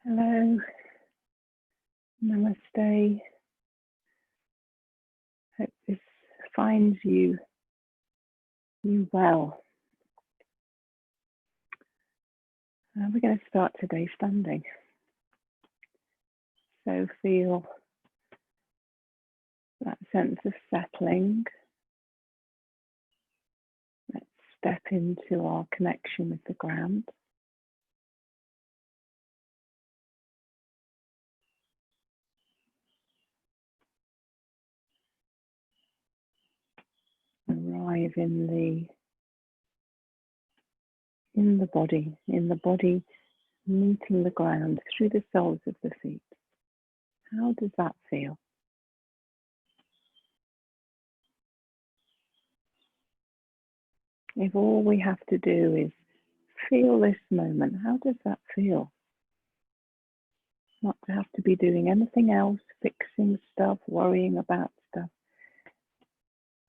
Hello, namaste. Hope this finds you well. We're going to start today standing. So feel that sense of settling. Let's step into our connection with the ground. Arrive in the body meeting the ground through the soles of the feet. How does that feel? If all we have to do is feel this moment, how does that feel? Not to have to be doing anything else, fixing stuff, worrying about stuff,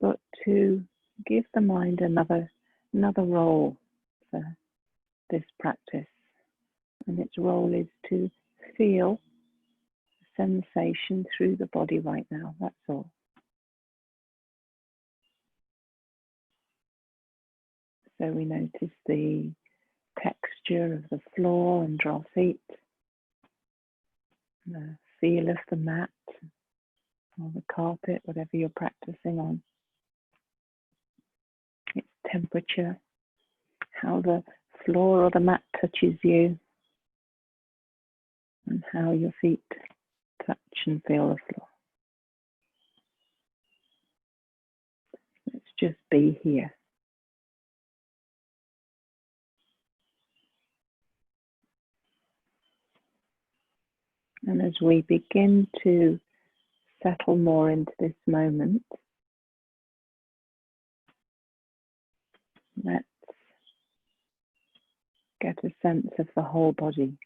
but to give the mind another role for this practice. And its role is to feel sensation through the body right now, that's all. So we notice the texture of the floor under our feet, the feel of the mat or the carpet, whatever you're practicing on, its temperature, how the floor or the mat touches you, and how your feet touch and feel the floor. Let's just be here. And as we begin to settle more into this moment, let's get a sense of the whole body.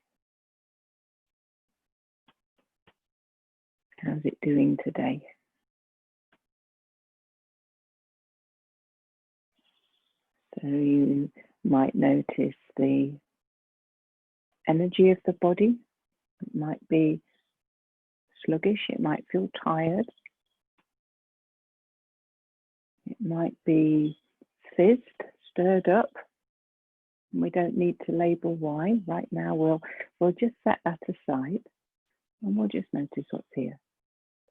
How's it doing today? So you might notice the energy of the body. It might be sluggish, it might feel tired. It might be fizzed, stirred up. We don't need to label why. Right now we'll just set that aside and we'll just notice what's here.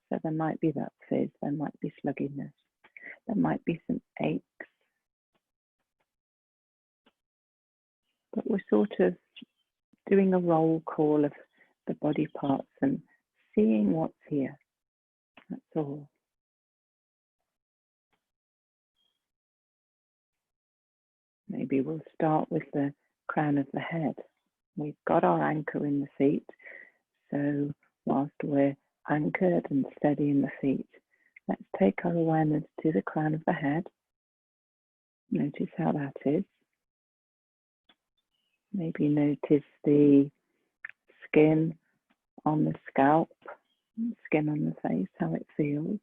So there might be that fizz, there might be sluggishness, there might be some aches. But we're sort of doing a roll call of the body parts and seeing what's here. That's all. Maybe we'll start with the crown of the head. We've got our anchor in the feet. So whilst we're anchored and steady in the feet, let's take our awareness to the crown of the head. Notice how that is. Maybe notice the skin on the scalp, skin on the face, how it feels.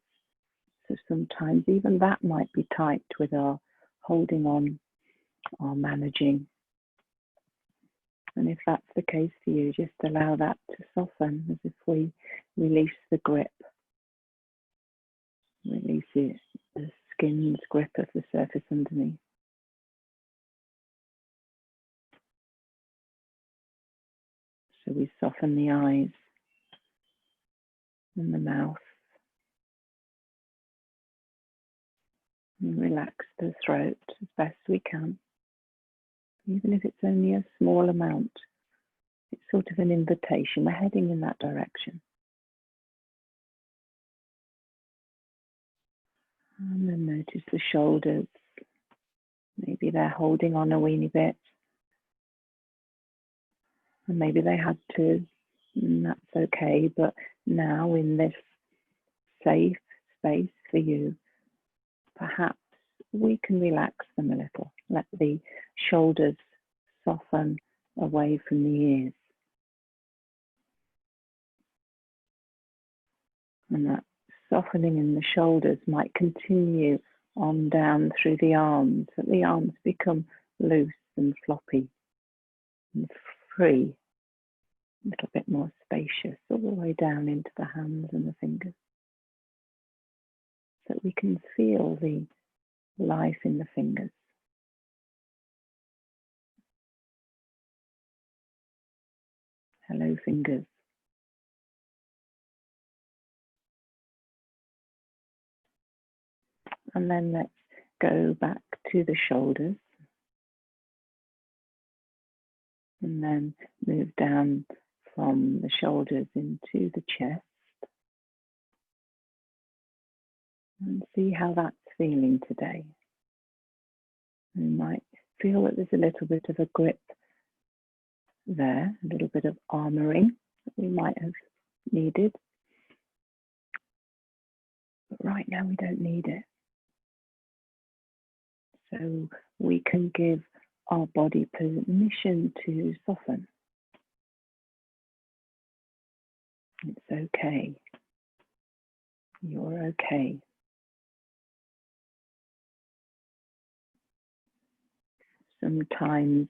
So sometimes even that might be tight with our holding on, our managing. And if that's the case for you, just allow that to soften as if we release the grip. Release it, the skin's grip of the surface underneath. So we soften the eyes and the mouth. And relax the throat as best we can. Even if it's only a small amount, it's sort of an invitation. We're heading in that direction. And then notice the shoulders. Maybe they're holding on a weeny bit. And maybe they had to, and that's okay. But now in this safe space for you, perhaps we can relax them a little. Let the shoulders soften away from the ears. And that softening in the shoulders might continue on down through the arms, that the arms become loose and floppy and free. a little bit more spacious, all the way down into the hands and the fingers, so that we can feel the life in the fingers. Hello, fingers. And then let's go back to the shoulders. And then move down from the shoulders into the chest. And see how that's feeling today. You might feel that there's a little bit of a grip there, a little bit of armoring that we might have needed. But right now we don't need it. So we can give our body permission to soften. It's okay. You're okay. Sometimes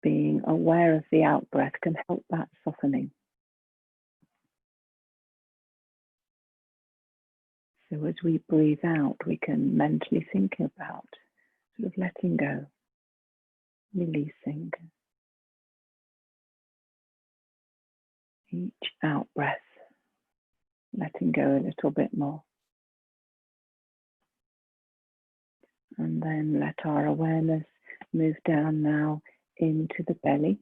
being aware of the out-breath can help that softening. So as we breathe out, we can mentally think about sort of letting go, releasing. Each out-breath, letting go a little bit more. And then let our awareness move down now into the belly.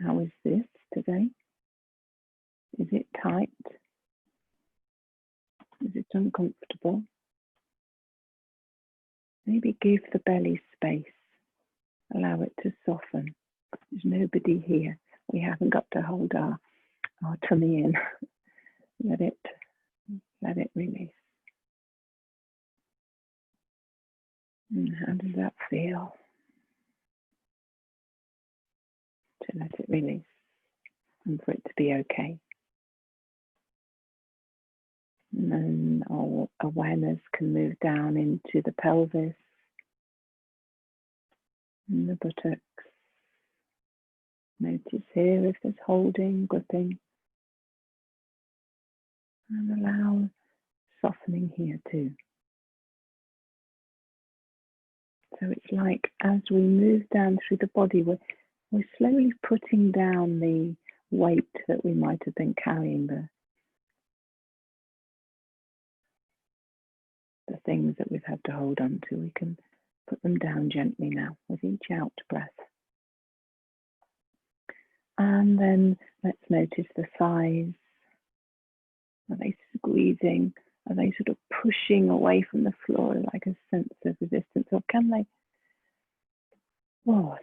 How is this today? Is it tight? Is it uncomfortable? Maybe give the belly space. Allow it to soften. There's nobody here. We haven't got to hold our tummy in. Let it release. And how does that feel? To let it release and for it to be okay. And then our awareness can move down into the pelvis and the buttocks. Notice here if there's holding, gripping, and allow softening here too. So it's like as we move down through the body, we're slowly putting down the weight that we might have been carrying, the things that we've had to hold on to. We can put them down gently now with each out breath. And then let's notice the thighs. Are they squeezing? Are they sort of pushing away from the floor like a sense of resistance? Or can they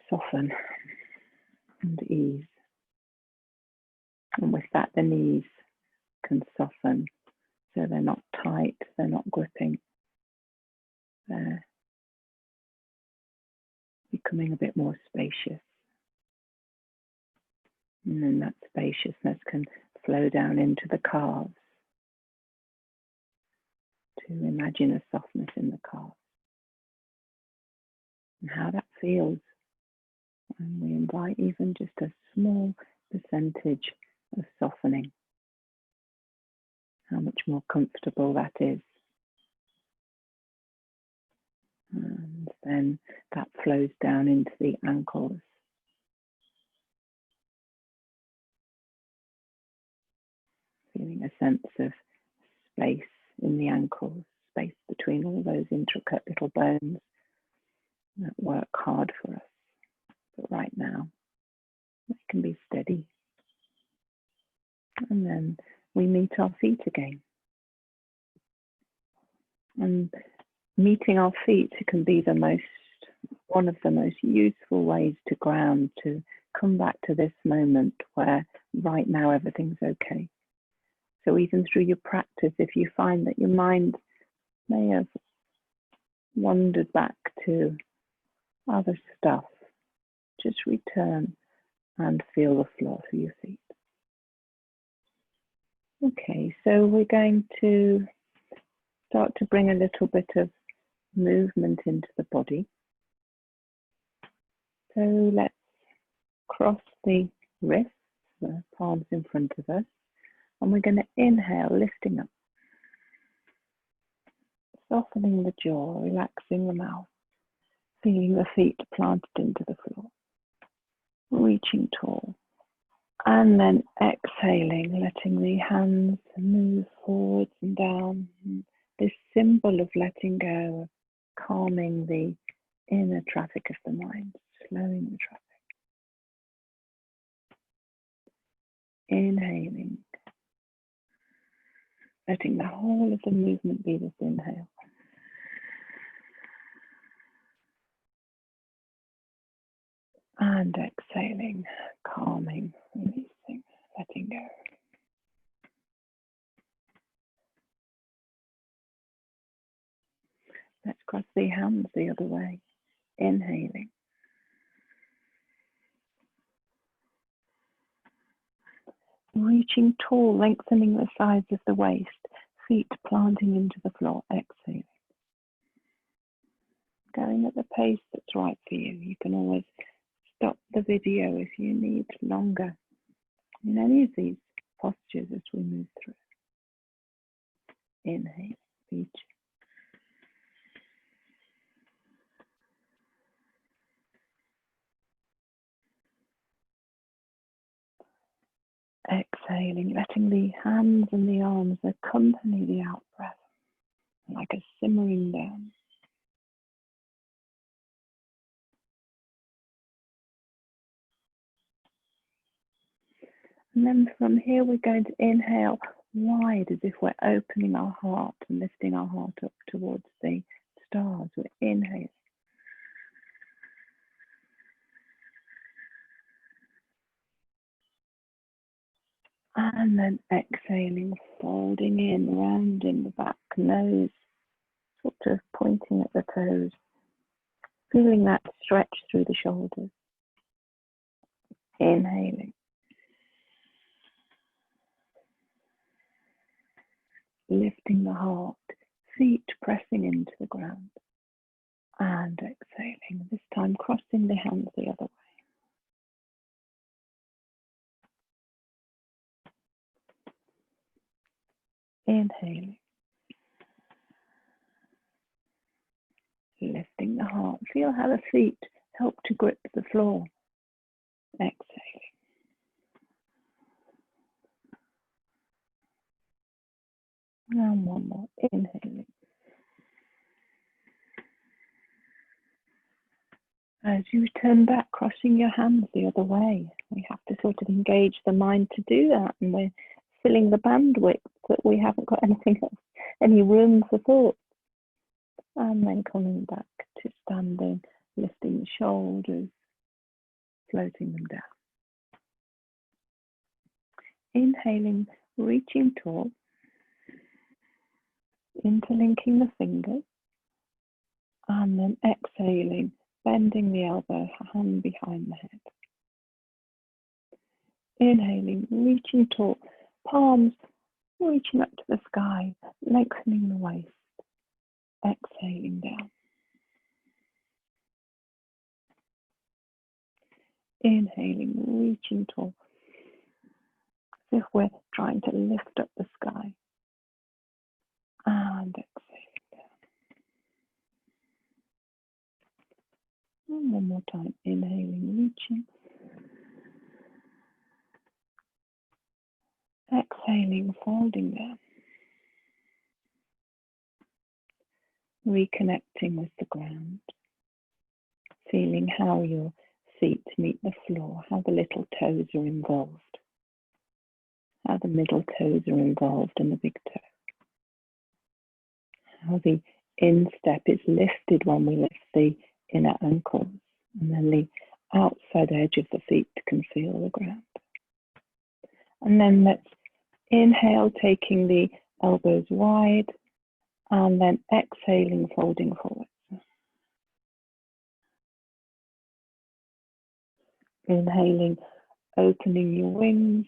soften and ease? And with that, the knees can soften. So they're not tight, they're not gripping. They're becoming a bit more spacious. And then that spaciousness can flow down into the calves. To imagine a softness in the calves. And how that feels. And we invite even just a small percentage of softening. How much more comfortable that is. And then that flows down into the ankles. Feeling a sense of space in the ankles, space between all those intricate little bones that work hard for us. But right now, they can be steady. And then we meet our feet again. And meeting our feet can be one of the most useful ways to ground, to come back to this moment where right now everything's okay. So even through your practice, if you find that your mind may have wandered back to other stuff, just return and feel the floor for your feet. Okay, so we're going to start to bring a little bit of movement into the body. So let's cross the wrists, the palms in front of us, and we're going to inhale, lifting up, softening the jaw, relaxing the mouth, feeling the feet planted into the floor, reaching tall, and then exhaling, letting the hands move forwards and down. This symbol of letting go, of calming the inner traffic of the mind, slowing the traffic. Inhaling, letting the whole of the movement be this inhale. And exhaling, calming, releasing, letting go. Let's cross the hands the other way. Inhaling. Reaching tall, lengthening the sides of the waist, feet planting into the floor, exhaling. Going at the pace that's right for you. You can always stop the video if you need longer in any of these postures as we move through. Inhale, reach. Exhaling, letting the hands and the arms accompany the out breath, like a simmering down. And then from here, we're going to inhale wide as if we're opening our heart and lifting our heart up towards the stars. We're inhaling. And then exhaling, folding in, rounding the back, nose, sort of pointing at the toes, feeling that stretch through the shoulders. Inhaling. Lifting the heart, feet pressing into the ground. And exhaling, this time crossing the hands the other way. Inhaling. Lifting the heart. Feel how the feet help to grip the floor. Exhaling. And one more. Inhaling. As you return back, crossing your hands the other way. We have to sort of engage the mind to do that, and we're filling the bandwidth that we haven't got anything else, any room for thought. And then coming back to standing, lifting the shoulders, floating them down. Inhaling, reaching tall, interlinking the fingers, and then exhaling, bending the elbow, hand behind the head. Inhaling, reaching tall, palms reaching up to the sky, lengthening the waist. Exhaling down. Inhaling, reaching tall, as if we're trying to lift up the sky. And exhaling down. And one more time, inhaling, reaching. Exhaling, folding down. Reconnecting with the ground. Feeling how your feet meet the floor, how the little toes are involved. How the middle toes are involved in the big toe. How the instep is lifted when we lift the inner ankles, and then the outside edge of the feet can feel the ground. And then let's inhale, taking the elbows wide, and then exhaling, folding forward. Inhaling, opening your wings.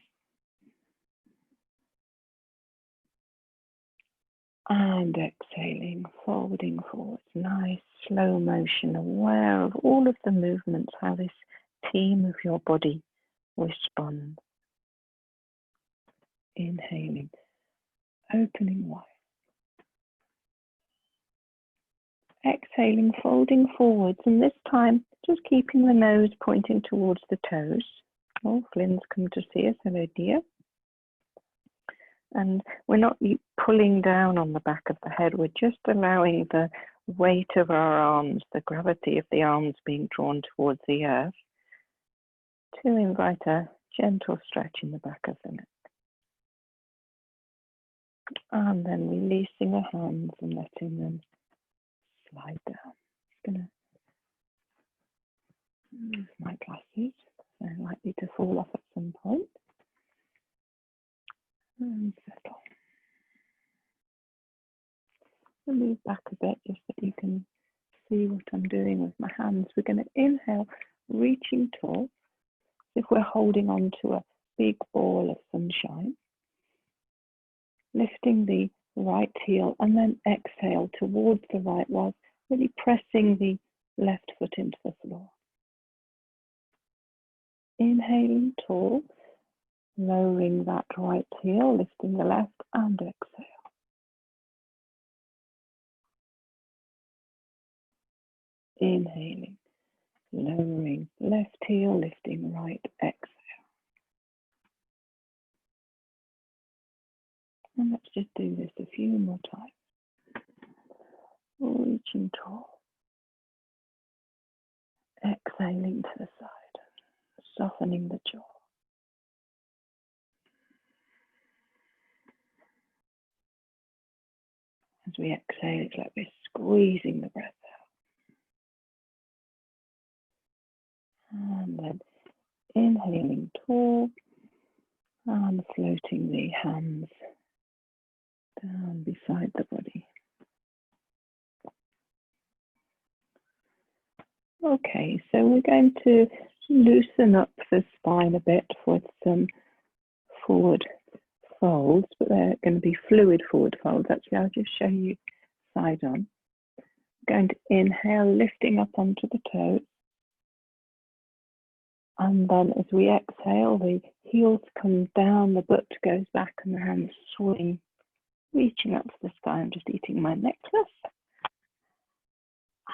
And exhaling, folding forwards. Nice slow motion, aware of all of the movements, how this team of your body responds. Inhaling, opening wide. Exhaling, folding forwards, and this time just keeping the nose pointing towards the toes. Oh, Flynn's come to see us. Hello, dear. And we're not pulling down on the back of the head. We're just allowing the weight of our arms, the gravity of the arms being drawn towards the earth, to invite a gentle stretch in the back of the neck. And then releasing the hands and letting them slide down. I'm going to move my glasses. They're likely to fall off at some point. And settle. I'll move back a bit just so you can see what I'm doing with my hands. We're going to inhale, reaching tall, as if we're holding on to a big ball of sunshine. Lifting the right heel and then exhale towards the right while really pressing the left foot into the floor. Inhaling tall, lowering that right heel, lifting the left and exhale. Inhaling, lowering left heel, lifting right, exhale. And let's just do this a few more times. Reaching tall. Exhaling to the side, softening the jaw. As we exhale, it's like we're squeezing the breath out. And then inhaling tall and floating the hands down beside the body. Okay, so we're going to loosen up the spine a bit with some forward folds, but they're going to be fluid forward folds. Actually, I'll just show you side on. I'm going to inhale, lifting up onto the toes. And then as we exhale, the heels come down, the butt goes back, and the hands swing, reaching up to the sky. I'm just eating my necklace.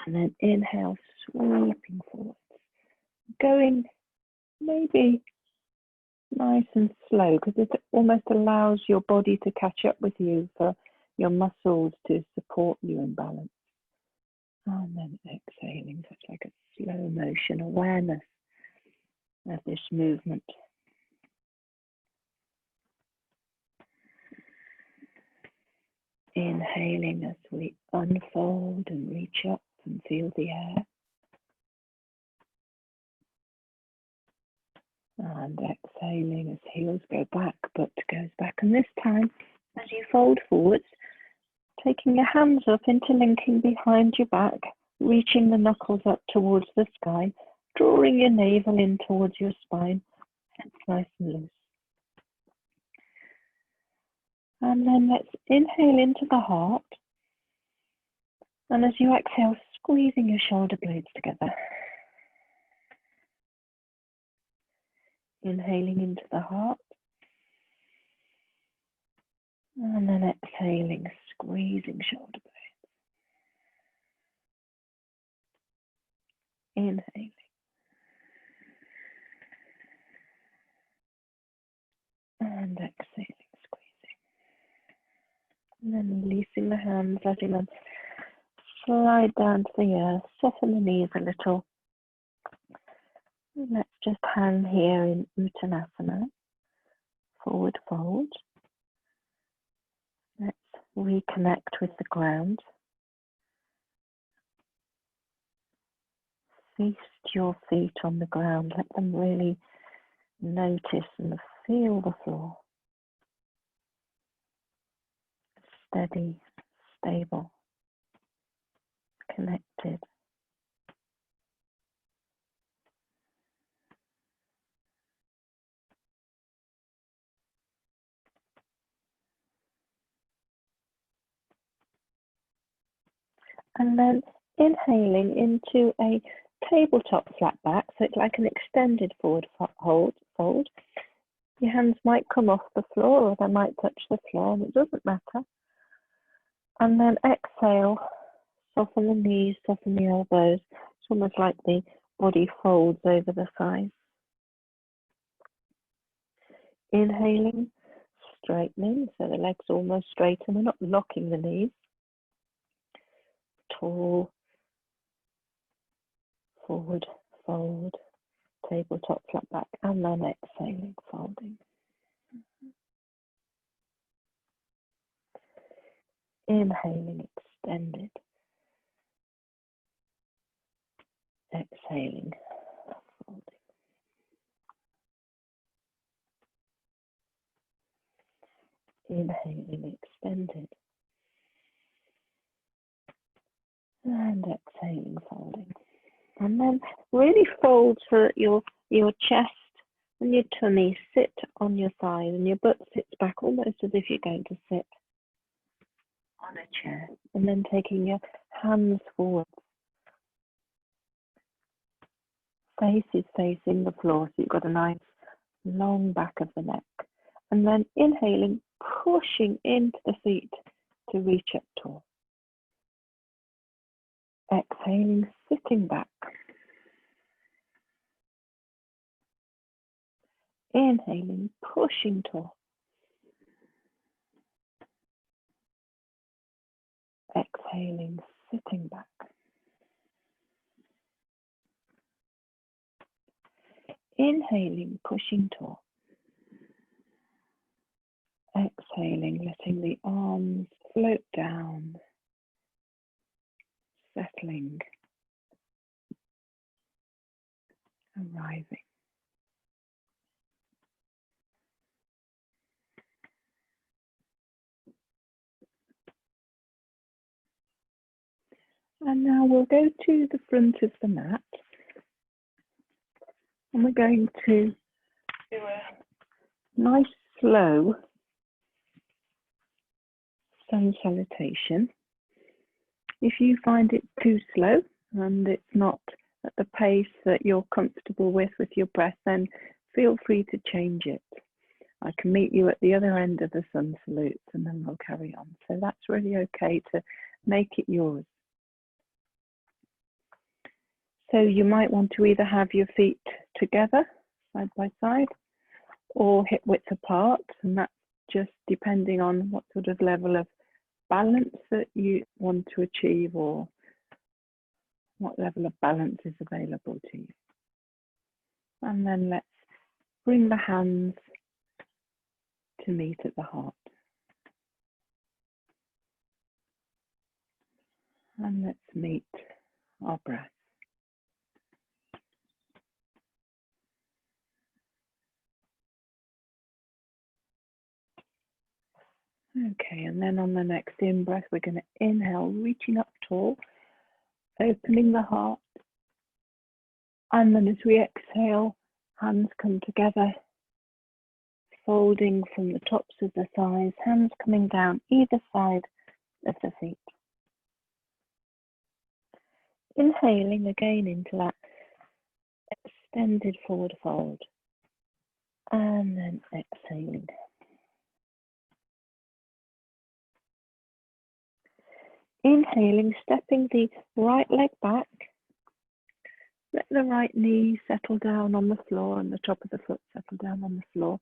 And then inhale, sweeping forwards. Going maybe nice and slow, because it almost allows your body to catch up with you, for your muscles to support you in balance. And then exhaling, so it's like a slow motion awareness of this movement. Inhaling as we unfold and reach up and feel the air. And exhaling as heels go back, butt goes back. And this time, as you fold forwards, taking your hands up, interlinking behind your back, reaching the knuckles up towards the sky, drawing your navel in towards your spine, head nice and loose. And then let's inhale into the heart. And as you exhale, squeezing your shoulder blades together. Inhaling into the heart. And then exhaling, squeezing shoulder blades. Inhaling. And exhaling, squeezing. And then releasing the hands, letting them slide down to the earth, soften the knees a little. And let's just hang here in Uttanasana, forward fold. Let's reconnect with the ground. Feast your feet on the ground. Let them really notice and feel the floor. Steady, stable, connected. And then inhaling into a tabletop flat back, so it's like an extended forward fold. Your hands might come off the floor or they might touch the floor, and it doesn't matter. And then exhale, soften the knees, soften the elbows. It's almost like the body folds over the thighs. Inhaling, straightening, so the legs almost straight and we're not locking the knees. Tall, forward, fold, tabletop flat back, and then exhaling, folding. Inhaling, extended. Exhaling, folding. Inhaling, extended. And exhaling, folding. And then really fold so that your chest and your tummy sit on your side and your butt sits back almost as if you're going to sit on a chair. And then taking your hands forward. Face is facing the floor, so you've got a nice long back of the neck. And then inhaling, pushing into the feet to reach up tall. Exhaling, sitting back. Inhaling, pushing tall. Exhaling, sitting back. Inhaling, pushing tall. Exhaling, letting the arms float down, settling, arriving. And now we'll go to the front of the mat. And we're going to do a nice slow sun salutation. If you find it too slow and it's not at the pace that you're comfortable with your breath, then feel free to change it. I can meet you at the other end of the sun salute and then we'll carry on. So that's really okay to make it yours. So you might want to either have your feet together, side by side, or hip width apart, and that's just depending on what sort of level of balance that you want to achieve or what level of balance is available to you. And then let's bring the hands to meet at the heart. And let's meet our breath. Okay, and then on the next in-breath, we're going to inhale, reaching up tall, opening the heart. And then as we exhale, hands come together, folding from the tops of the thighs, hands coming down either side of the feet. Inhaling again into that extended forward fold. And then exhaling. Inhaling, stepping the right leg back. Let the right knee settle down on the floor and the top of the foot settle down on the floor.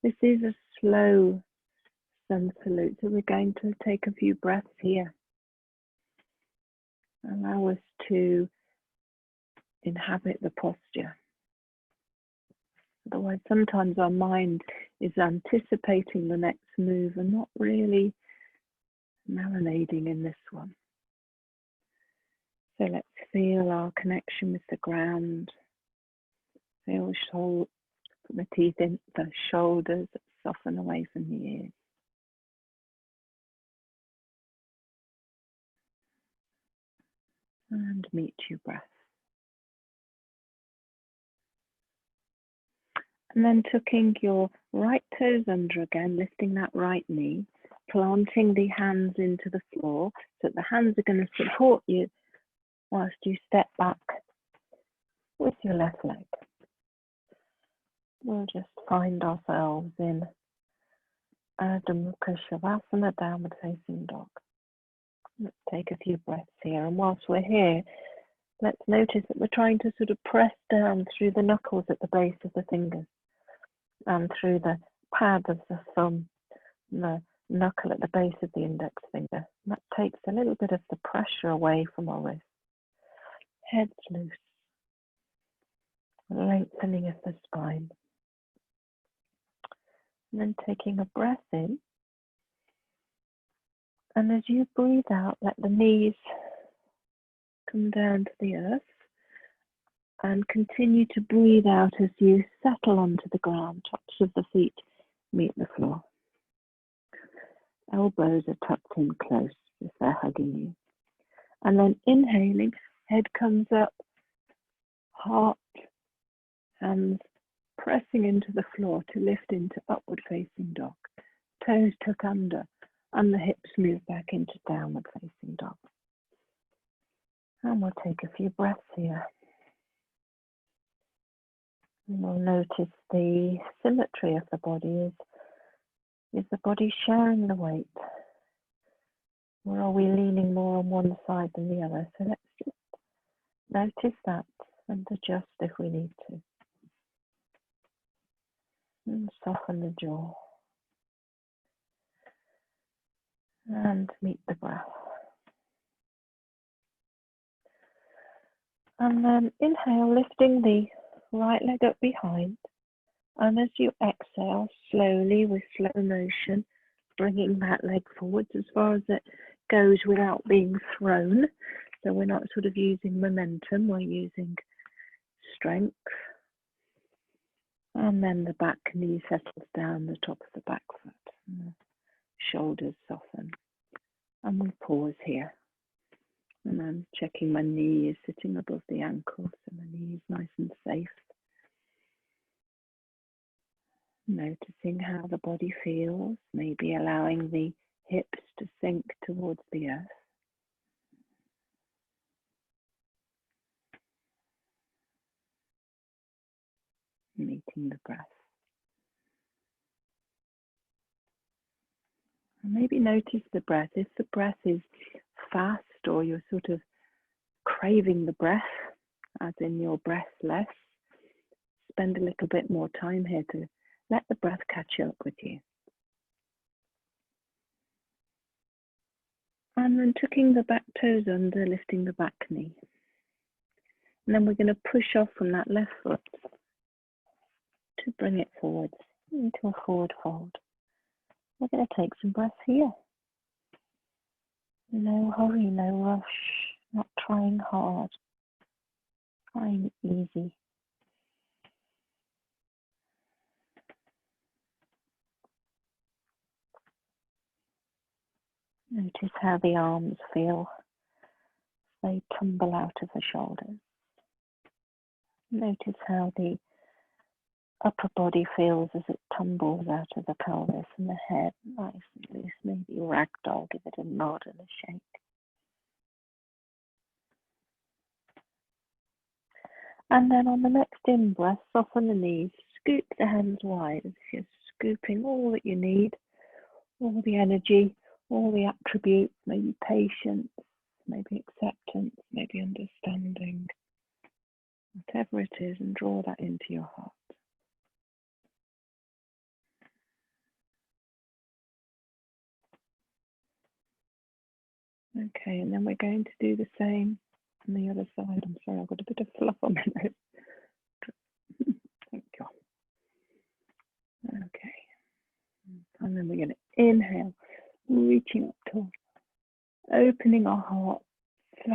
This is a slow sun salute, so we're going to take a few breaths here. Allow us to inhabit the posture. Otherwise, sometimes our mind is anticipating the next move and not really marinating in this one. So let's feel our connection with the ground. Feel put the teeth in the shoulders, soften away from the ears. And meet your breath. And then tucking your right toes under again, lifting that right knee, planting the hands into the floor so that the hands are going to support you whilst you step back with your left leg. We'll just find ourselves in Ardha Mukha Shavasana, downward facing dog. Let's take a few breaths here, and whilst we're here, let's notice that we're trying to sort of press down through the knuckles at the base of the fingers and through the pad of the thumb, the knuckle at the base of the index finger. That takes a little bit of the pressure away from our wrist. Head's loose, lengthening of the spine. And then taking a breath in. And as you breathe out, let the knees come down to the earth. And continue to breathe out as you settle onto the ground. Tops of the feet meet the floor. Elbows are tucked in close if they're hugging you. And then inhaling, head comes up, heart, hands pressing into the floor to lift into upward facing dog. Toes tuck under and the hips move back into downward facing dog. And we'll take a few breaths here. And we'll notice the symmetry of the body. Is the body sharing the weight? Or are we leaning more on one side than the other? So let's just notice that and adjust if we need to. And soften the jaw. And meet the breath. And then inhale, lifting the right leg up behind. And as you exhale, slowly with slow motion, bringing that leg forwards as far as it goes without being thrown. So we're not sort of using momentum, we're using strength. And then the back knee settles down the top of the back foot. And the shoulders soften. And we pause here. And I'm checking my knee is sitting above the ankle, so my knee is nice and safe. Noticing how the body feels, maybe allowing the hips to sink towards the earth. Meeting the breath. And maybe notice the breath. If the breath is fast or you're sort of craving the breath, as in your breath less, spend a little bit more time here to let the breath catch up with you. And then tucking the back toes under, lifting the back knee. And then we're going to push off from that left foot to bring it forwards into a forward fold. We're going to take some breaths here. No hurry, no rush, not trying hard, trying easy. Notice how the arms feel. They tumble out of the shoulders. Notice how the upper body feels as it tumbles out of the pelvis, and the head nice and loose, maybe ragdoll, give it a nod and a shake. And then on the next in-breath, soften the knees, scoop the hands wide as if you're scooping all that you need, all the energy, all the attributes, maybe patience, maybe acceptance, maybe understanding, whatever it is, and draw that into your heart. Okay, and then we're going to do the same on the other side. I'm sorry, I've got a bit of fluff on my nose. Thank you. Okay, and then we're going to inhale, reaching up tall, opening our heart,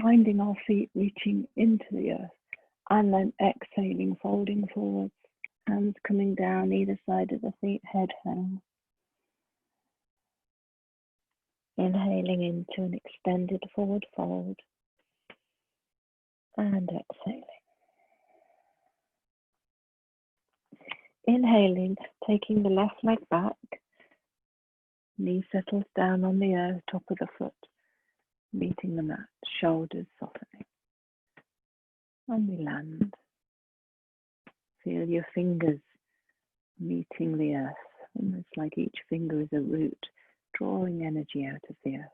finding our feet reaching into the earth, and then exhaling, folding forwards, hands coming down either side of the feet, head hang. Inhaling into an extended forward fold and exhaling. Inhaling, taking the left leg back, knee settles down on the earth, top of the foot, meeting the mat, shoulders softening. And we land. Feel your fingers meeting the earth, almost like each finger is a root, drawing energy out of the earth.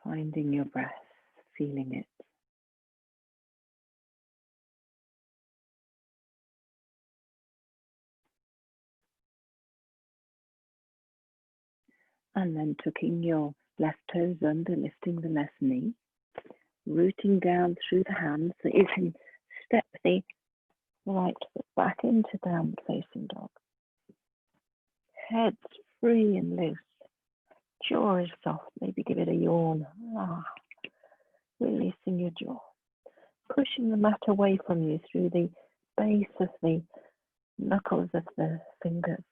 Finding your breath, feeling it. And then tucking your left toes under, lifting the left knee, rooting down through the hands so you can step the right foot back into downward facing dog. Head's free and loose. Jaw is soft. Maybe give it a yawn. Releasing your jaw. Pushing the mat away from you through the base of the knuckles of the fingers.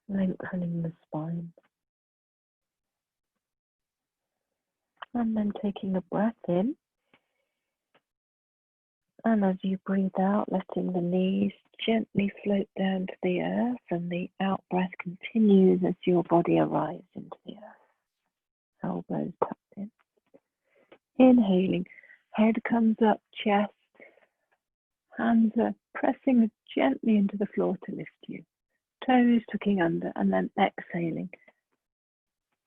Lengthening the spine. And then taking a breath in. And as you breathe out, letting the knees gently float down to the earth, and the out breath continues as your body arrives into the earth. Elbows tucked in. Inhaling, head comes up, chest, hands are pressing gently into the floor to lift you. Toes tucking under, and then exhaling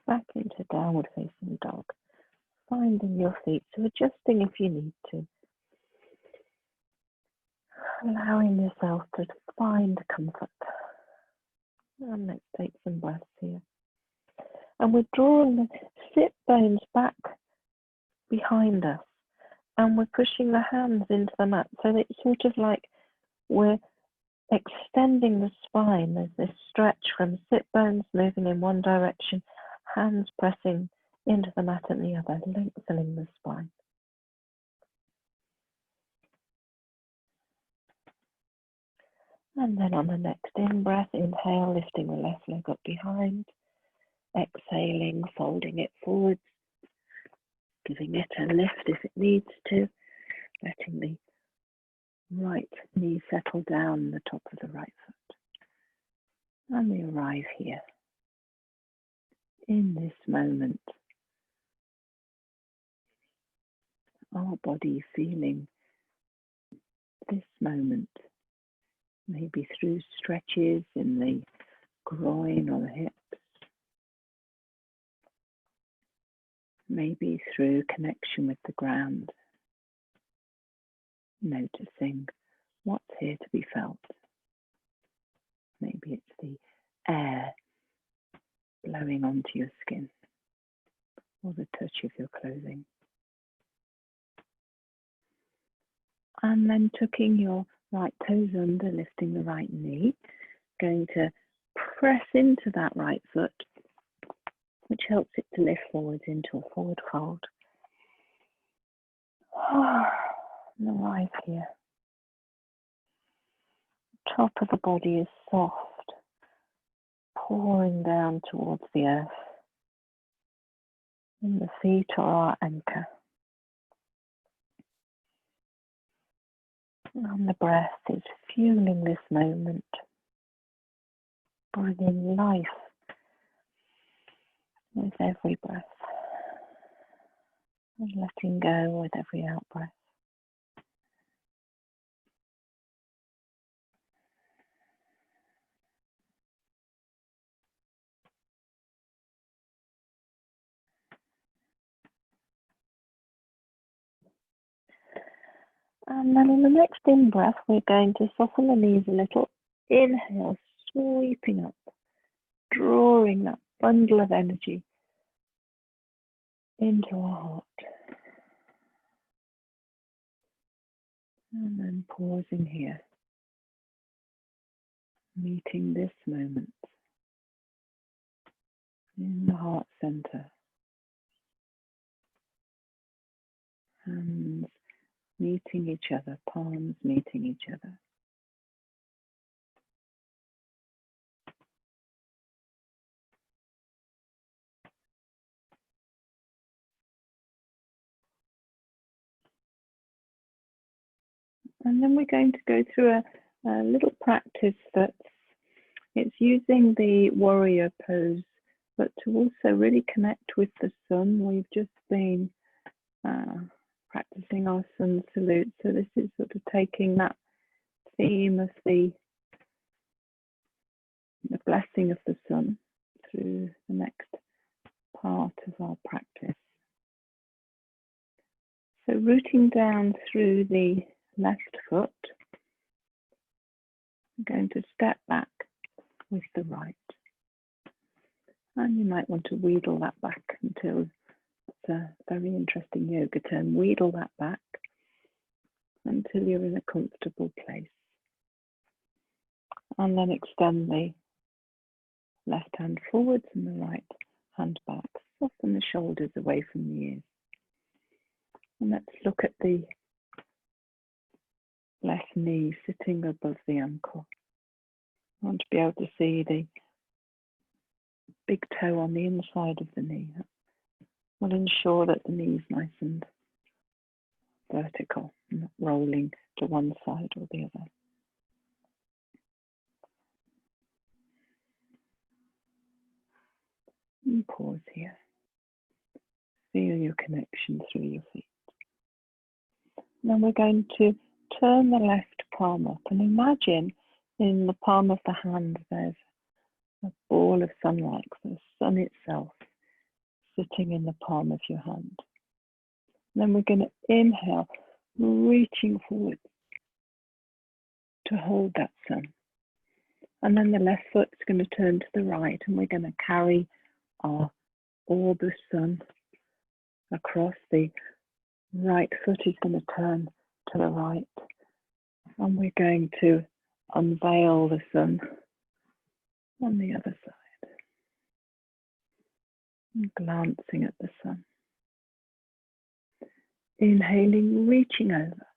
back into downward facing dog. Finding your feet, so adjusting if you need to. Allowing yourself to find comfort. And let's take some breaths here. And we're drawing the sit bones back behind us. And we're pushing the hands into the mat. So it's sort of like we're extending the spine. There's this stretch from sit bones moving in one direction, hands pressing into the mat and the other, lengthening the spine. And then on the next in-breath, inhale, lifting the left leg up behind. Exhaling, folding it forwards, giving it a lift if it needs to, letting the right knee settle down the top of the right foot. And we arrive here, in this moment. Our body feeling this moment. Maybe through stretches in the groin or the hips. Maybe through connection with the ground. Noticing what's here to be felt. Maybe it's the air blowing onto your skin or the touch of your clothing. And then tucking your right toes under, lifting the right knee, going to press into that right foot, which helps it to lift forwards into a forward fold. And arrive here. Top of the body is soft, pouring down towards the earth. And the feet are our anchor. And the breath is fueling this moment, bringing life with every breath, and letting go with every out-breath. And then on the next in-breath, we're going to soften the knees a little. Inhale, sweeping up, drawing that bundle of energy into our heart. And then pausing here, meeting this moment in the heart center. Hands meeting each other, palms meeting each other. And then we're going to go through a little practice it's using the warrior pose, but to also really connect with the sun. We've just been practicing our sun salute. So this is sort of taking that theme of the blessing of the sun through the next part of our practice. So rooting down through the left foot, I'm going to step back with the right. And you might want to wheedle that back until it's a very interesting yoga term. Wheedle that back until you're in a comfortable place. And then extend the left hand forwards and the right hand back. Soften the shoulders away from the ears. And let's look at the left knee sitting above the ankle. I want to be able to see the big toe on the inside of the knee. We'll ensure that the knee is nice and vertical, not rolling to one side or the other. And pause here. Feel your connection through your feet. Then we're going to turn the left palm up and imagine in the palm of the hand there's a ball of sunlight, the sun itself sitting in the palm of your hand. And then we're going to inhale, reaching forward to hold that sun. And then the left foot's going to turn to the right and we're going to carry our orb of sun across. The right foot is going to turn to the right and we're going to unveil the sun on the other side, and glancing at the sun. Inhaling, reaching over,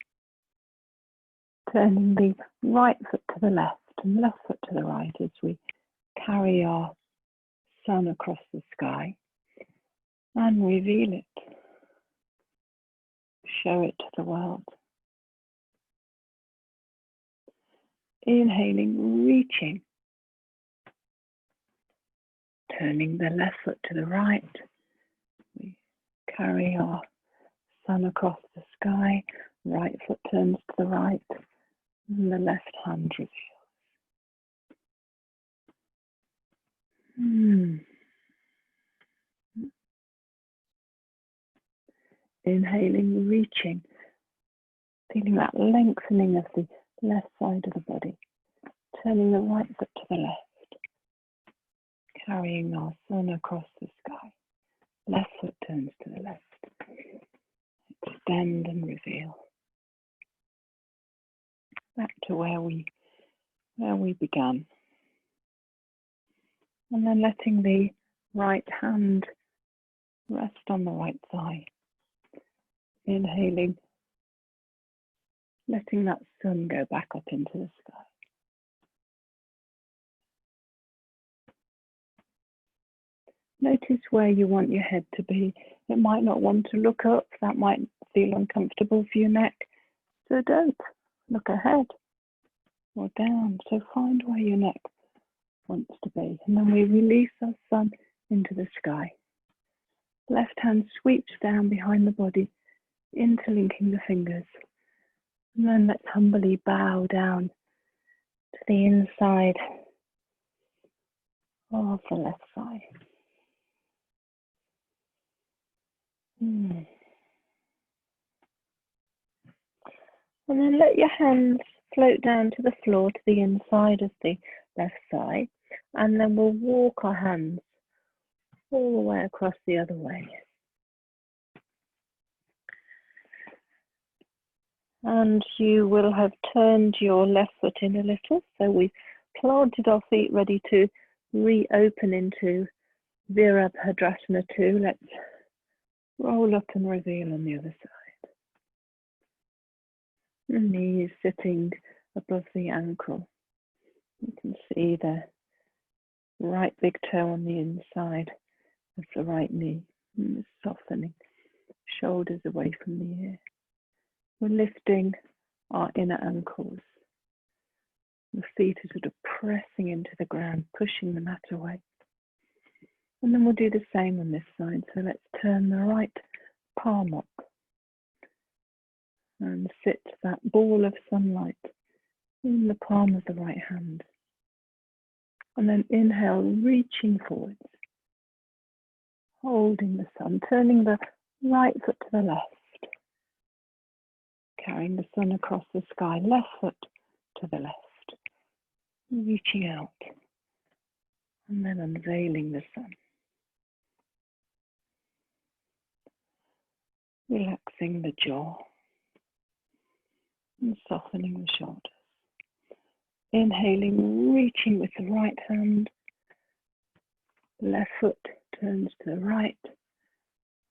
turning the right foot to the left and left foot to the right as we carry our sun across the sky and reveal it, show it to the world. Inhaling, reaching, turning the left foot to the right. We carry our sun across the sky, right foot turns to the right, and the left hand reveals. Inhaling, reaching, feeling that lengthening of the left side of the body, turning the right foot to the left, carrying our sun across the sky. Left foot turns to the left. Extend and reveal. Back to where we began. And then letting the right hand rest on the right thigh. Inhaling, letting that sun go back up into the sky. Notice where you want your head to be. It might not want to look up. That might feel uncomfortable for your neck. So don't look ahead or down. So find where your neck wants to be. And then we release our sun into the sky. Left hand sweeps down behind the body, interlinking the fingers. And then let's humbly bow down to the inside of the left thigh. And then let your hands float down to the floor, to the inside of the left thigh. And then we'll walk our hands all the way across the other way. And you will have turned your left foot in a little. So we've planted our feet ready to reopen into Virabhadrasana 2. Let's roll up and reveal on the other side. The knees sitting above the ankle. You can see the right big toe on the inside of the right knee. And softening, shoulders away from the ear. We're lifting our inner ankles. The feet are sort of pressing into the ground, pushing the mat away. And then we'll do the same on this side. So let's turn the right palm up. And sit that ball of sunlight in the palm of the right hand. And then inhale, reaching forwards, holding the sun, turning the right foot to the left, carrying the sun across the sky, left foot to the left, reaching out, and then unveiling the sun. Relaxing the jaw and softening the shoulders. Inhaling, reaching with the right hand, left foot turns to the right,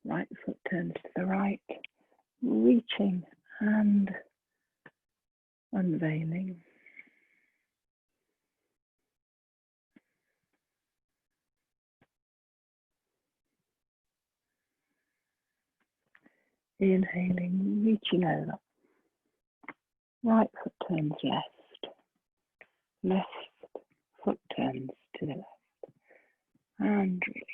right foot turns to the right, reaching and unveiling. Inhaling, reaching over, right foot turns left, left foot turns to the left, and release.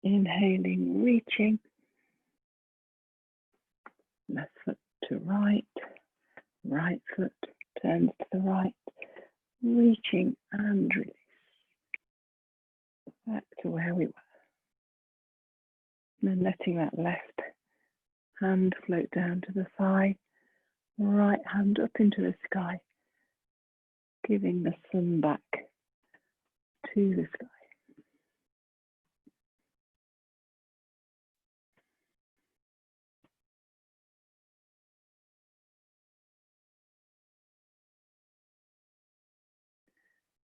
Inhaling, reaching, left foot to right, right foot turns to the right, reaching and release. Back to where we were. And then letting that left hand float down to the thigh, right hand up into the sky, giving the sun back to the sky.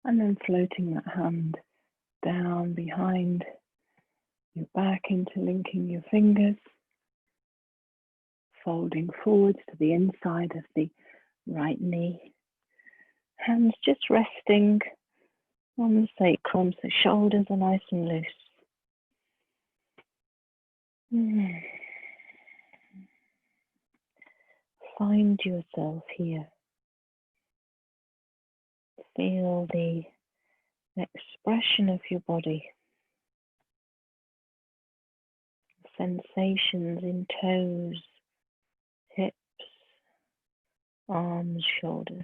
And then floating that hand down behind your back, interlinking your fingers, folding forwards to the inside of the right knee. Hands just resting on the sacrum, so shoulders are nice and loose. Find yourself here. Feel the expression of your body. Sensations in toes, hips, arms, shoulders.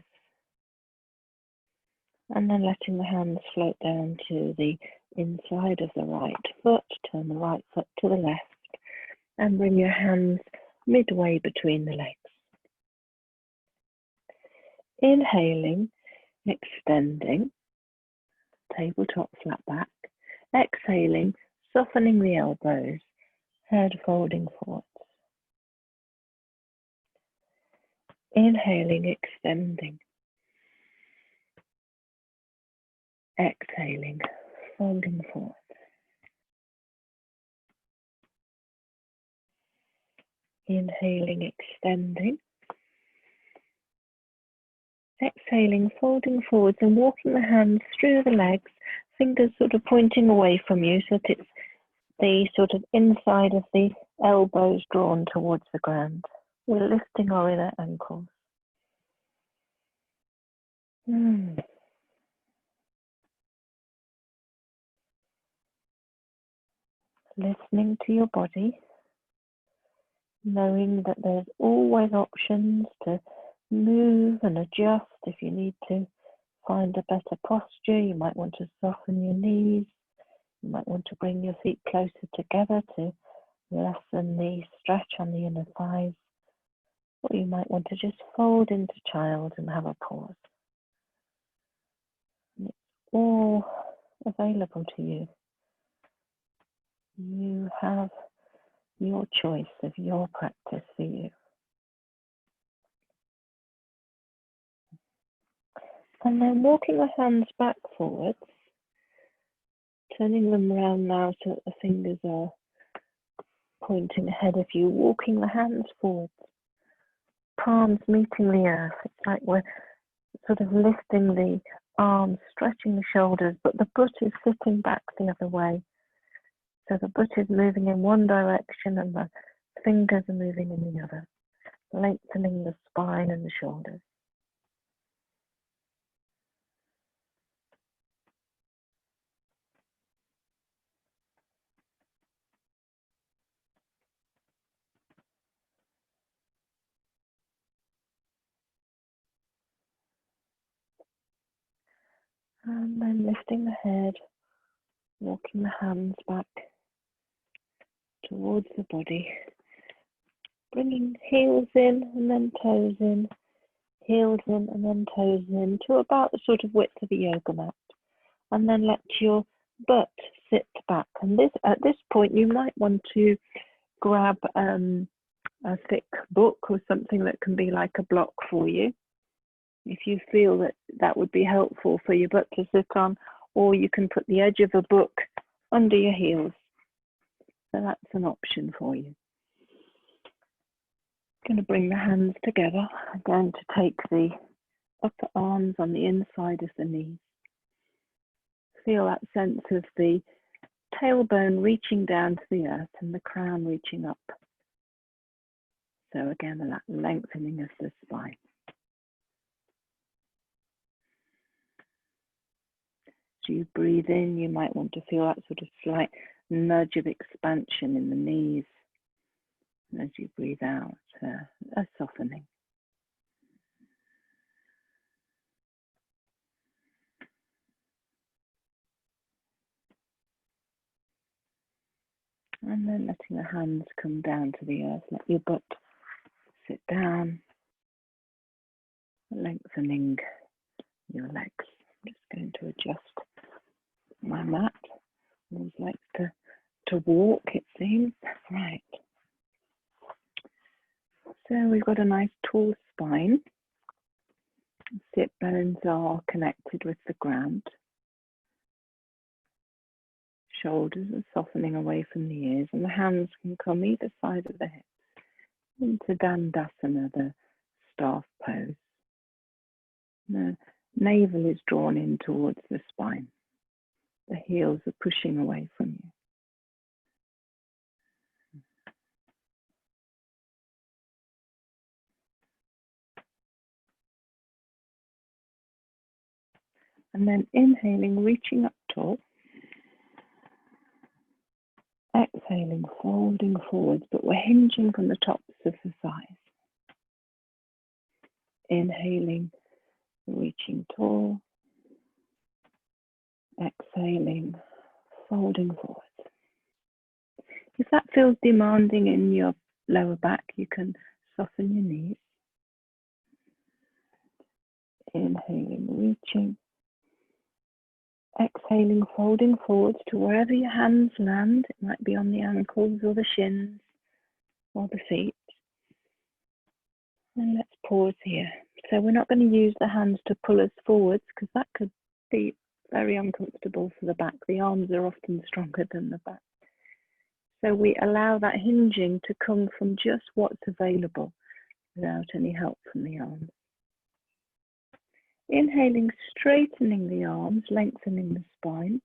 And then letting the hands float down to the inside of the right foot. Turn the right foot to the left and bring your hands midway between the legs. Inhaling, extending, tabletop flat back. Exhaling, softening the elbows, head folding forwards. Inhaling, extending. Exhaling, folding forward. Inhaling, extending. Exhaling, folding forwards and walking the hands through the legs, fingers sort of pointing away from you so that it's the sort of inside of the elbows drawn towards the ground. We're lifting our inner ankles. Listening to your body, knowing that there's always options to move and adjust if you need to find a better posture. You might want to soften your knees. You might want to bring your feet closer together to lessen the stretch on the inner thighs. Or you might want to just fold into child and have a pause. And it's all available to you. You have your choice of your practice for you. And then walking the hands back forwards, turning them around now so that the fingers are pointing ahead of you, walking the hands forwards, palms meeting the earth. It's like we're sort of lifting the arms, stretching the shoulders, but the butt is sitting back the other way. So the butt is moving in one direction and the fingers are moving in the other, lengthening the spine and the shoulders. And then lifting the head, walking the hands back towards the body, bringing heels in and then toes in, heels in and then toes in to about the sort of width of a yoga mat. And then let your butt sit back. And this, at this point, you might want to grab a thick book or something that can be like a block for you, if you feel that that would be helpful for your butt to sit on, or you can put the edge of a book under your heels. So that's an option for you. Going to bring the hands together. I'm going to take the upper arms on the inside of the knees. Feel that sense of the tailbone reaching down to the earth and the crown reaching up. So again, that lengthening of the spine. As you breathe in, you might want to feel that sort of slight nudge of expansion in the knees. And as you breathe out, a softening. And then letting the hands come down to the earth. Let your butt sit down, lengthening your legs. I'm just going to adjust my mat. Always likes to walk, it seems. Right. So we've got a nice tall spine. Sit bones are connected with the ground. Shoulders are softening away from the ears, and the hands can come either side of the hips into Dandasana, the staff pose. The navel is drawn in towards the spine. The heels are pushing away from you. And then inhaling, reaching up tall. Exhaling, folding forwards, but we're hinging from the tops of the thighs. Inhaling, reaching tall. Exhaling, folding forwards. If that feels demanding in your lower back, you can soften your knees. Inhaling, reaching. Exhaling, folding forwards to wherever your hands land. It might be on the ankles or the shins or the feet. And let's pause here. So we're not going to use the hands to pull us forwards because that could be very uncomfortable for the back. The arms are often stronger than the back. So we allow that hinging to come from just what's available without any help from the arms. Inhaling, straightening the arms, lengthening the spine.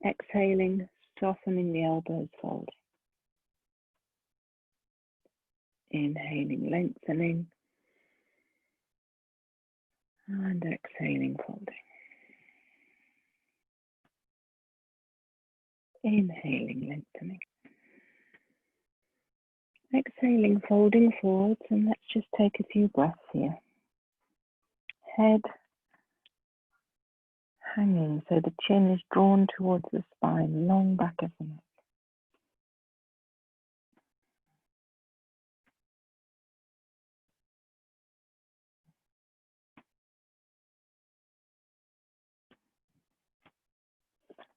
Exhaling, softening the elbows, folding. Inhaling, lengthening. And exhaling, folding. Inhaling, lengthening. Exhaling, folding forwards, and let's just take a few breaths here. Head hanging, so the chin is drawn towards the spine, long back of the neck.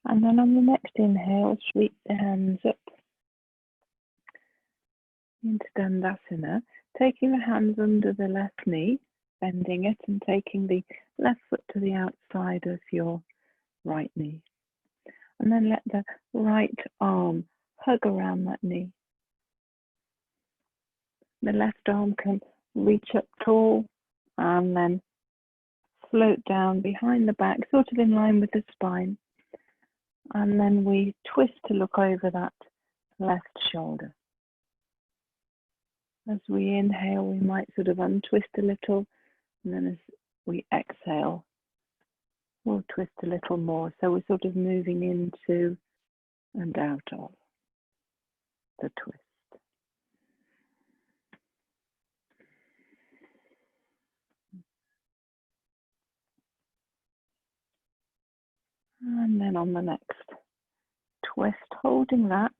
And then on the next inhale, sweep the hands up into Dandasana, taking the hands under the left knee, bending it and taking the left foot to the outside of your right knee. And then let the right arm hug around that knee. The left arm can reach up tall and then float down behind the back, sort of in line with the spine. And then we twist to look over that left shoulder. As we inhale, we might sort of untwist a little, and then as we exhale, we'll twist a little more. So we're sort of moving into and out of the twist. And then on the next twist, holding that,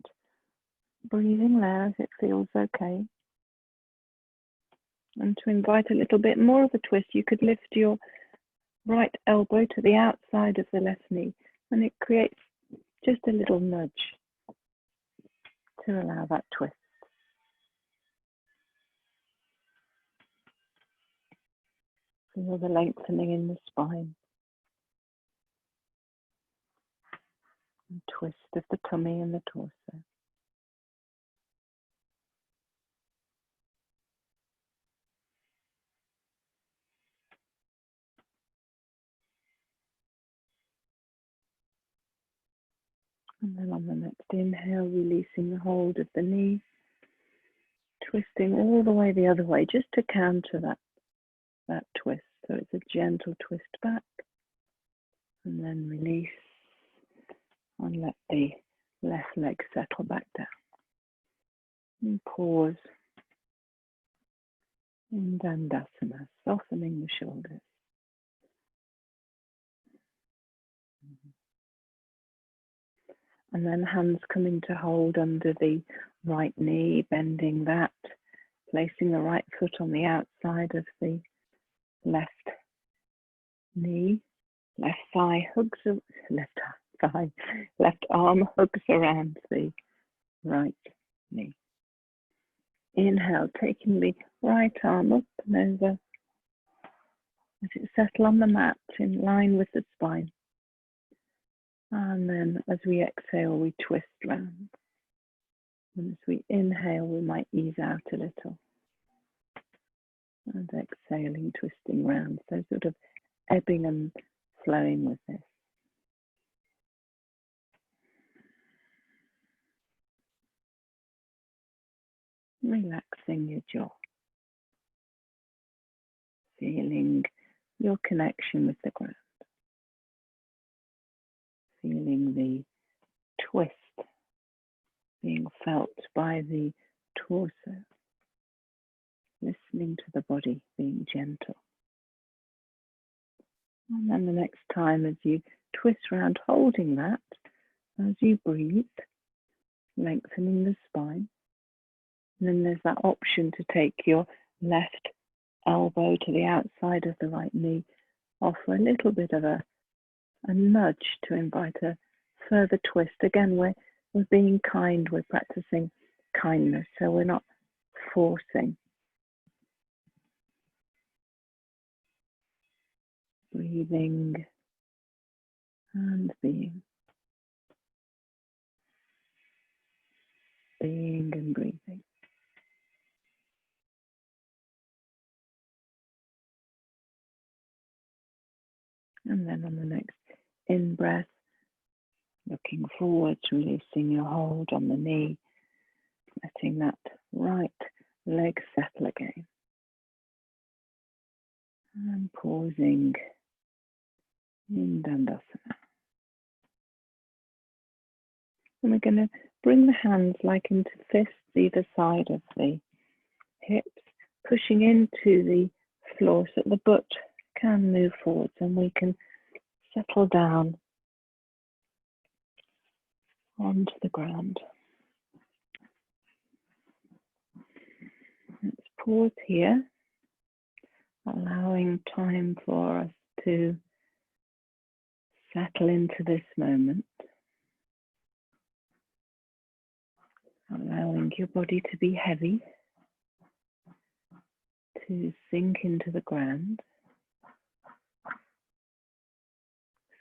breathing there as it feels okay. And to invite a little bit more of a twist, you could lift your right elbow to the outside of the left knee, and it creates just a little nudge to allow that twist. Feel the lengthening in the spine. And twist of the tummy and the torso. And then on the next inhale, releasing the hold of the knee, twisting all the way the other way, just to counter that twist. So it's a gentle twist back, and then release, and let the left leg settle back down. And pause in Dandasana, softening the shoulders. And then hands coming to hold under the right knee, bending that, placing the right foot on the outside of the left knee, left thigh hugs, left arm hugs around the right knee. Inhale, taking the right arm up and over as it settles on the mat in line with the spine. And then as we exhale, we twist round. And as we inhale, we might ease out a little. And exhaling, twisting round. So sort of ebbing and flowing with this. Relaxing your jaw. Feeling your connection with the ground. Feeling the twist being felt by the torso. Listening to the body being gentle. And then the next time as you twist around, holding that, as you breathe, lengthening the spine. And then there's that option to take your left elbow to the outside of the right knee, offer a little bit of a nudge to invite a further twist. Again, we're being kind, we're practicing kindness, so we're not forcing. Breathing and being. Being and breathing. And then on the next in-breath, looking forward, releasing your hold on the knee, letting that right leg settle again. And pausing in Dandasana. And we're going to bring the hands like into fists either side of the hips, pushing into the floor so that the butt can move forwards and we can settle down onto the ground. Let's pause here, allowing time for us to settle into this moment. Allowing your body to be heavy, to sink into the ground,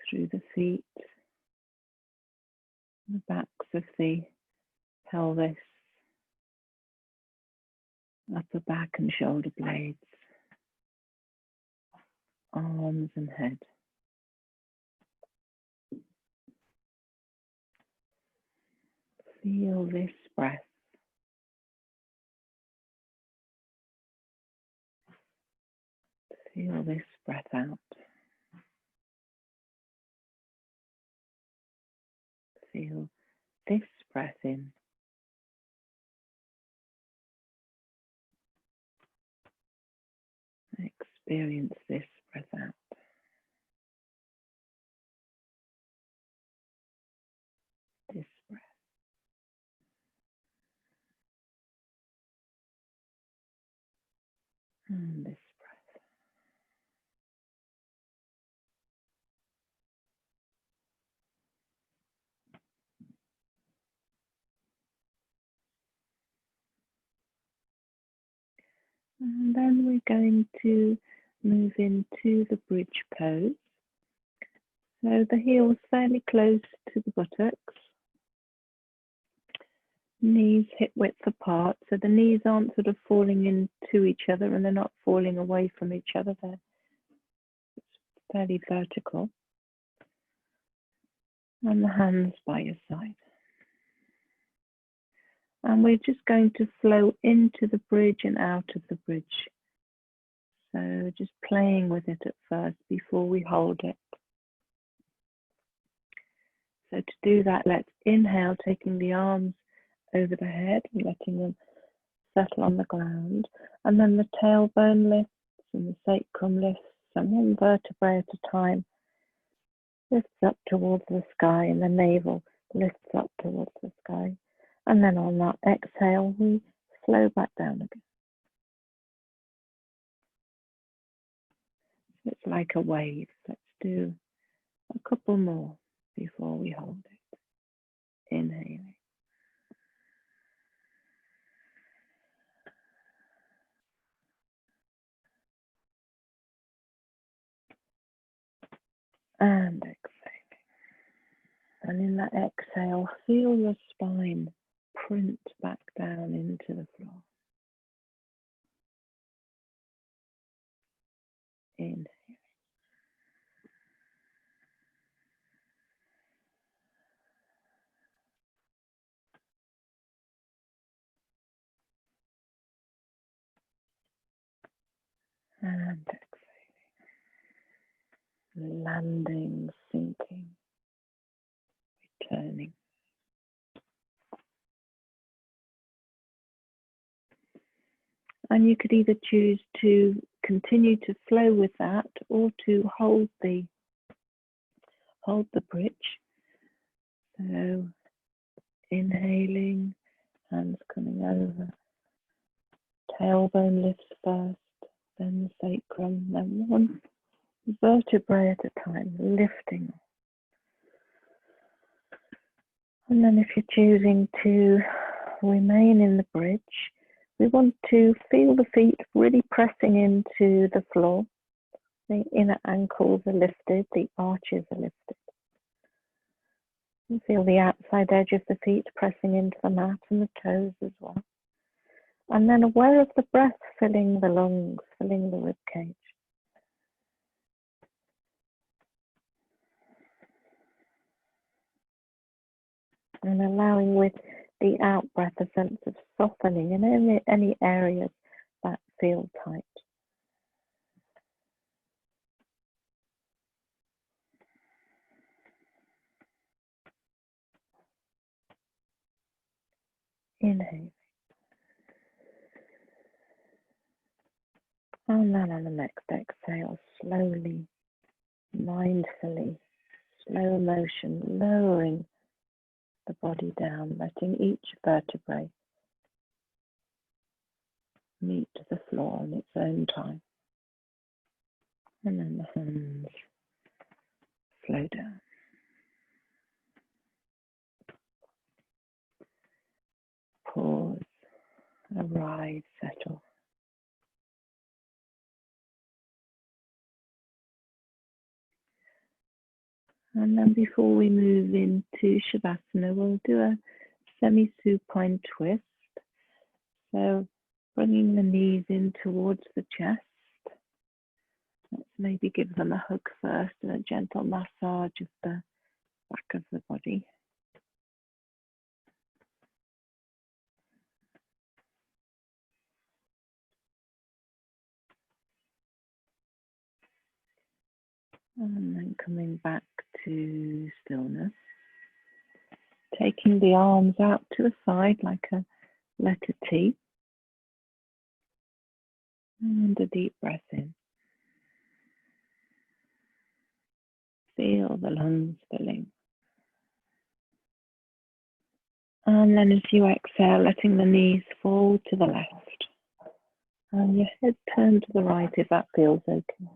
through the feet, the backs of the pelvis, upper back and shoulder blades, arms and head. Feel this breath. Feel this breath out. Feel this breath in. Experience this breath out. And this breath. And then we're going to move into the bridge pose. So the heels fairly close to the buttocks. Knees hip width apart, so the knees aren't sort of falling into each other and they're not falling away from each other. They're fairly vertical. And the hands by your side. And we're just going to flow into the bridge and out of the bridge. So just playing with it at first before we hold it. So to do that, let's inhale, taking the arms over the head and letting them settle on the ground. And then the tailbone lifts and the sacrum lifts, and one vertebrae at a time lifts up towards the sky, and the navel lifts up towards the sky. And then on that exhale, we slow back down again. It's like a wave. Let's do a couple more before we hold it. Inhaling. And exhaling. And in that exhale, feel your spine print back down into the floor. Inhale. And exhaling. Landing, sinking, returning. And you could either choose to continue to flow with that or to hold the bridge. So inhaling, hands coming over, tailbone lifts first, then the sacrum, then one vertebrae at a time, lifting. And then if you're choosing to remain in the bridge, we want to feel the feet really pressing into the floor. The inner ankles are lifted, the arches are lifted. You feel the outside edge of the feet pressing into the mat and the toes as well. And then aware of the breath filling the lungs, filling the rib cage. And allowing with the out breath a sense of softening in any areas that feel tight. Inhale. And then on the next exhale, slowly, mindfully, slow motion, lowering the body down, letting each vertebrae meet the floor in its own time. And then the hands flow down. Pause, arise, settle. And then before we move into Shavasana, we'll do a semi-supine twist. So bringing the knees in towards the chest. Let's maybe give them a hug first and a gentle massage of the back of the body. And then coming back to stillness. Taking the arms out to the side like a letter T. And a deep breath in. Feel the lungs filling. And then as you exhale, letting the knees fall to the left. And your head turned to the right if that feels okay.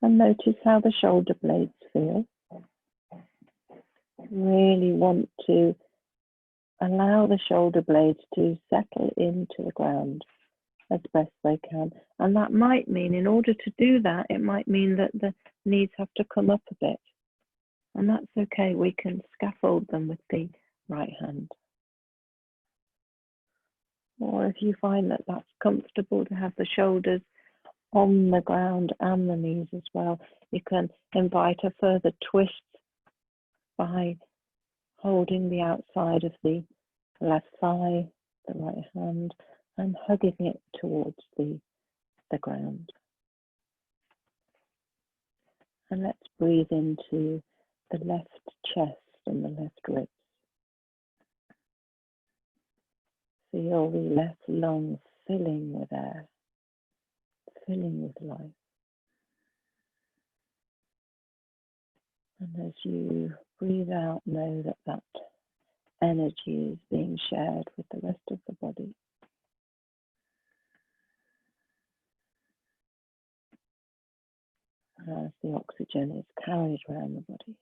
And notice how the shoulder blades feel. Really want to allow the shoulder blades to settle into the ground as best they can. And that might mean, in order to do that, it might mean that the knees have to come up a bit. And that's okay. We can scaffold them with the right hand. Or if you find that that's comfortable to have the shoulders on the ground and the knees as well, you can invite a further twist by holding the outside of the left thigh, the right hand, and hugging it towards the ground. And let's breathe into the left chest and the left ribs. Feel the left lung filling with air, filling with life. And as you breathe out, know that that energy is being shared with the rest of the body. As the oxygen is carried around the body.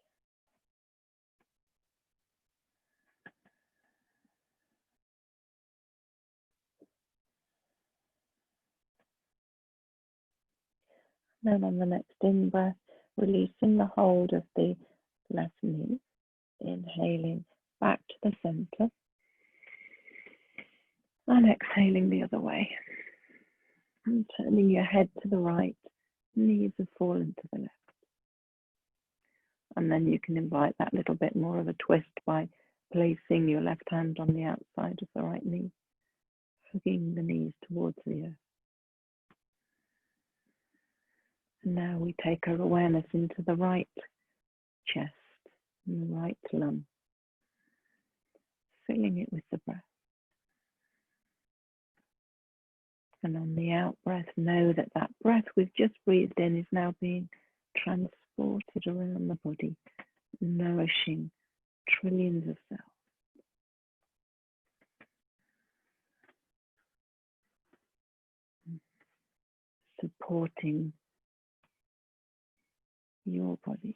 Then on the next in-breath, releasing the hold of the left knee, inhaling back to the center, and exhaling the other way. And turning your head to the right, knees have fallen to the left. And then you can invite that little bit more of a twist by placing your left hand on the outside of the right knee, hugging the knees towards the earth. And now we take our awareness into the right chest and the right lung, filling it with the breath. And on the out breath, know that that breath we've just breathed in is now being transported around the body, nourishing trillions of cells. Supporting your body.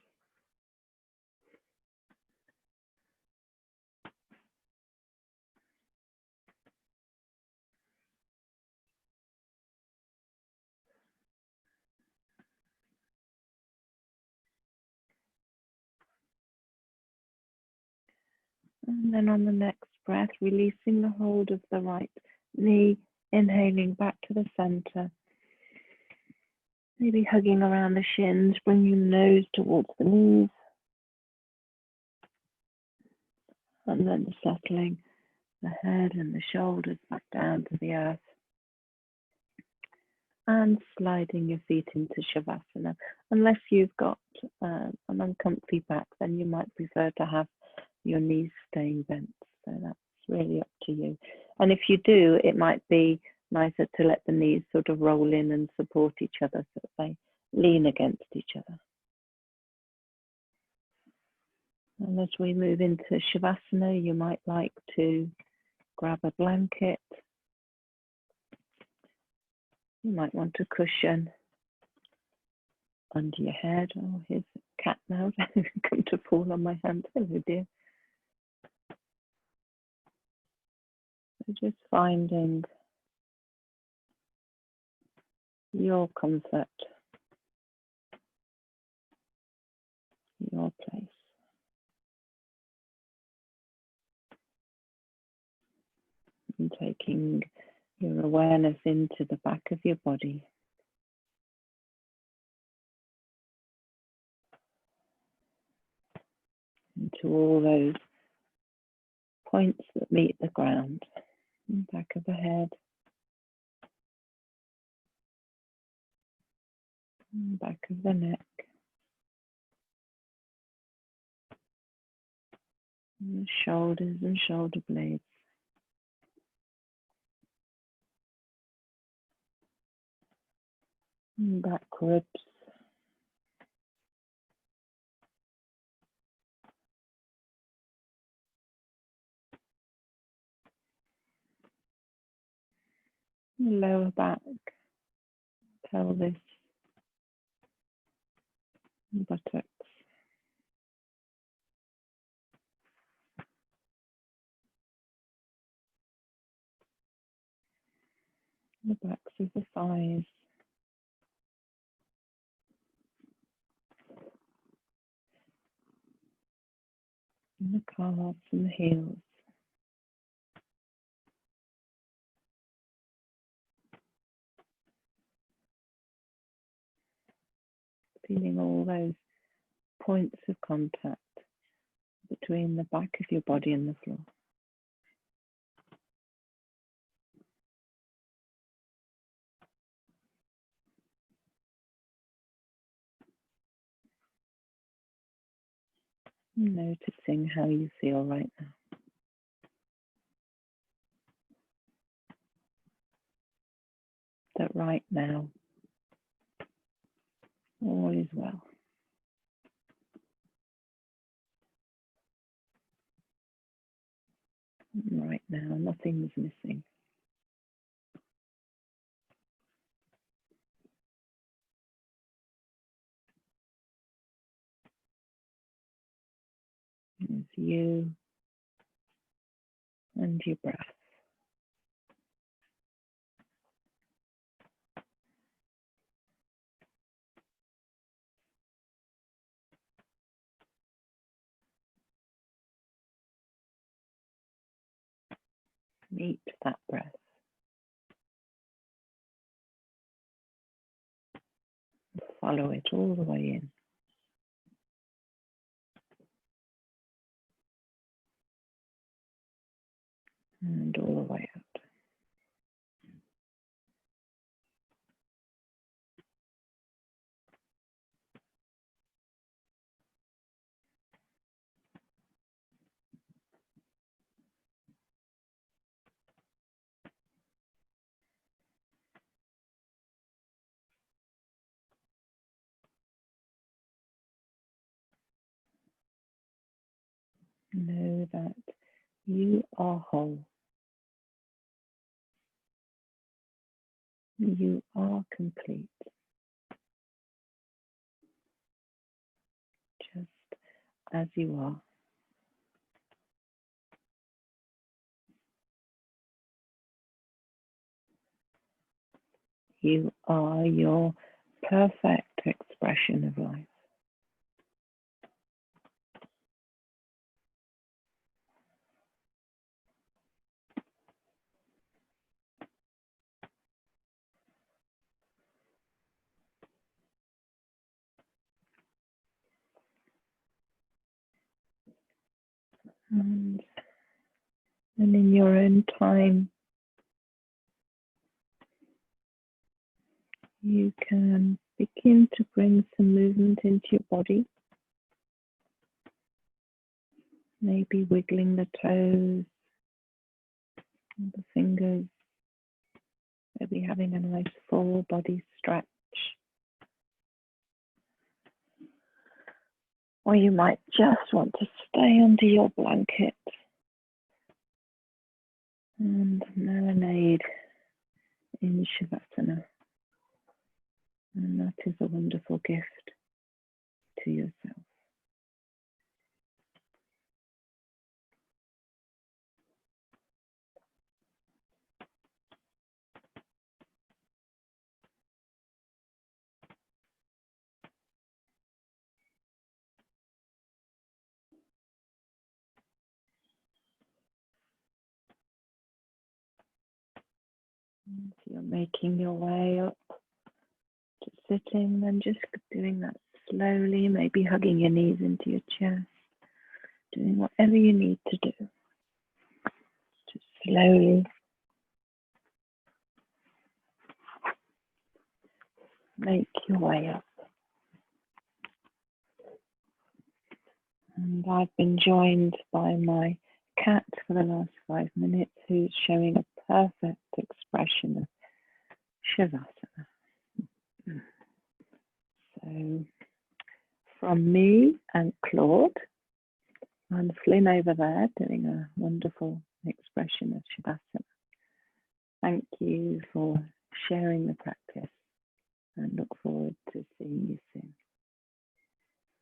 And then on the next breath, releasing the hold of the right knee, inhaling back to the center. Maybe hugging around the shins, bring your nose towards the knees. And then settling the head and the shoulders back down to the earth. And sliding your feet into Shavasana. Unless you've got an uncomfy back, then you might prefer to have your knees staying bent. So that's really up to you. And if you do, it might be nicer to let the knees sort of roll in and support each other so that they lean against each other. And as we move into Shavasana, you might like to grab a blanket. You might want a cushion under your head. Oh, here's a cat now. Come to fall on my hand. Hello, dear. So just finding your comfort, your place. And taking your awareness into the back of your body. Into all those points that meet the ground. Back of the head. Back of the neck. And the shoulders and shoulder blades. And back ribs. lower back, pelvis, buttocks. The backs of the thighs. And the calves and the heels. Feeling all those points of contact between the back of your body and the floor. Noticing how you feel right now. That right now, all is well. Right now, nothing's missing. It's you and your breath. Meet that breath. Follow it all the way in. And all the way out. Know that you are whole. You are complete. Just as you are. You are your perfect expression of life. And in your own time, you can begin to bring some movement into your body. Maybe wiggling the toes, the fingers, maybe having a nice full body stretch. Or you might just want to stay under your blanket and marinate in Shavasana. And that is a wonderful gift to yourself. And so you're making your way up to sitting and just doing that slowly, maybe hugging your knees into your chest, doing whatever you need to do. Just slowly make your way up. And I've been joined by my cat for the last 5 minutes, who's showing a perfect expression of Shavasana. So from me and Claude, and Flynn over there doing a wonderful expression of Shavasana. Thank you for sharing the practice and look forward to seeing you soon.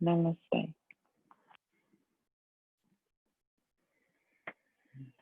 Namaste.